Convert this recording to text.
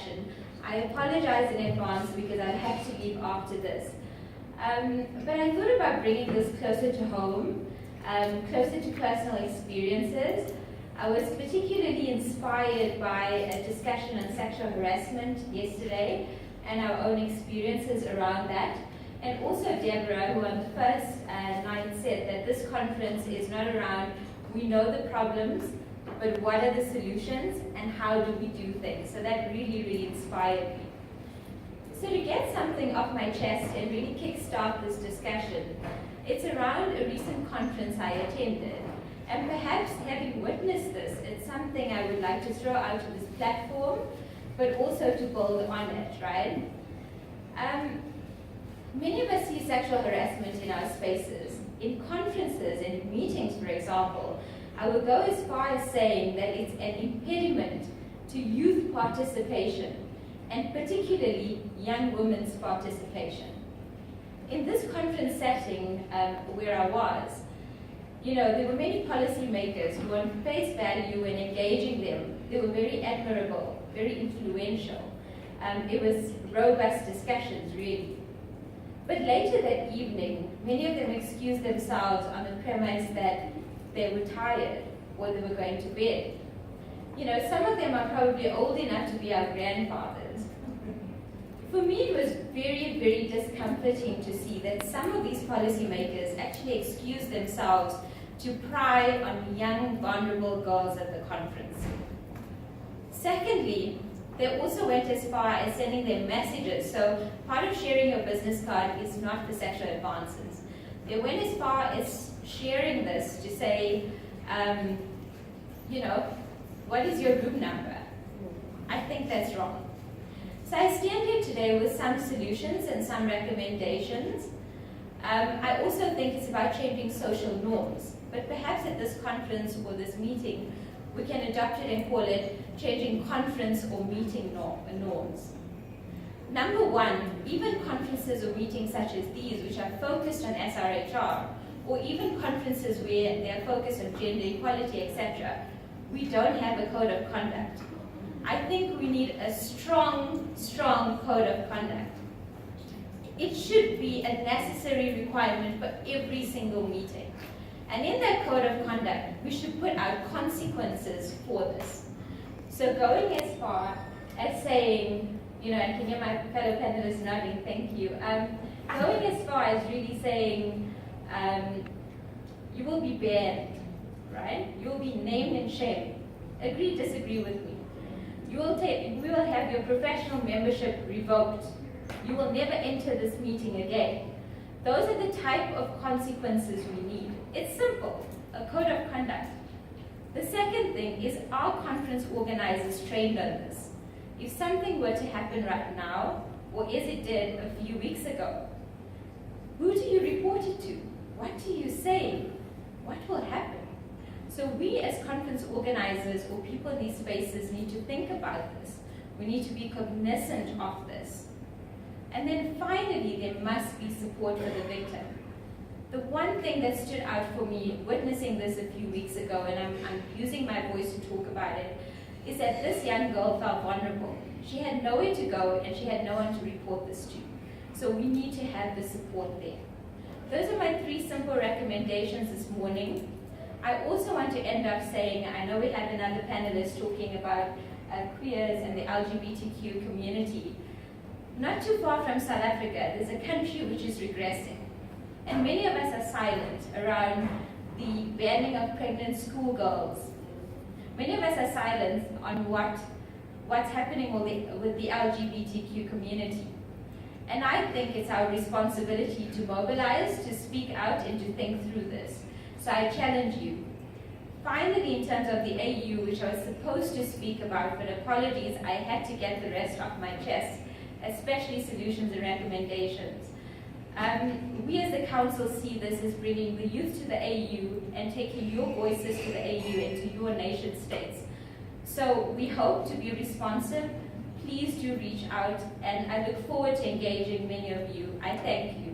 I apologize in advance because I have to leave after this. But I thought about bringing this closer to home, closer to personal experiences. I was particularly inspired by a discussion on sexual harassment yesterday and our own experiences around that. And also Deborah, who on the first night said that this conference is not around, we know the problems, but what are the solutions and how do we do things? So that really, really inspired me. So to get something off my chest and really kickstart this discussion, it's around a recent conference I attended. And perhaps having witnessed this, it's something I would like to throw out to this platform, but also to build on it, right? Many of us see sexual harassment in our spaces. In conferences and in meetings, for example, I would go as far as saying that it's an impediment to youth participation, and particularly young women's participation. In this conference setting where I was, there were many policymakers who on face value in engaging them, they were very admirable, very influential. It was robust discussions, really. But later that evening, many of them excused themselves on the premise that they were tired or they were going to bed. Some of them are probably old enough to be our grandfathers. For me, it was very, very discomforting to see that some of these policymakers actually excused themselves to pry on young, vulnerable girls at the conference. Secondly, they also went as far as sending their messages. So part of sharing your business card is not for sexual advances. They went as far as sharing this to say, what is your room number? I think that's wrong. So I stand here today with some solutions and some recommendations. I also think it's about changing social norms, but perhaps at this conference or this meeting, we can adopt it and call it changing conference or meeting norms. Number one, even conferences or meetings such as these, which are focused on SRHR, or even conferences where they are focused on gender equality, etc., we don't have a code of conduct. I think we need a strong, strong code of conduct. It should be a necessary requirement for every single meeting. And in that code of conduct, we should put out consequences for this. So going as far as saying, and I can hear my fellow panelists nodding, thank you. Going as far as really saying, you will be banned, right? You will be named and shamed. Agree, disagree with me. We will have your professional membership revoked. You will never enter this meeting again. Those are the type of consequences we need. It's simple, a code of conduct. The second thing is, our conference organizers trained on this. If something were to happen right now, or as it did a few weeks ago, who do you report it to? What do you say? What will happen? So we as conference organizers or people in these spaces need to think about this. We need to be cognizant of this. And then finally, there must be support for the victim. The one thing that stood out for me witnessing this a few weeks ago, and I'm using my voice to talk about it, is that this young girl felt vulnerable. She had nowhere to go and she had no one to report this to. So we need to have the support there. Those are my 3 simple recommendations this morning. I also want to end up saying, I know we have another panelist talking about queers and the LGBTQ community. Not too far from South Africa, there's a country which is regressing. And many of us are silent around the banning of pregnant schoolgirls. Many of us are silent on what's happening with the LGBTQ community. And I think it's our responsibility to mobilize, to speak out, and to think through this. So I challenge you. Finally, in terms of the AU, which I was supposed to speak about, but apologies, I had to get the rest off my chest, especially solutions and recommendations. We as the council see this as bringing the youth to the AU and taking your voices to the AU and to your nation states. So we hope to be responsive. Please do reach out, and I look forward to engaging many of you. I thank you.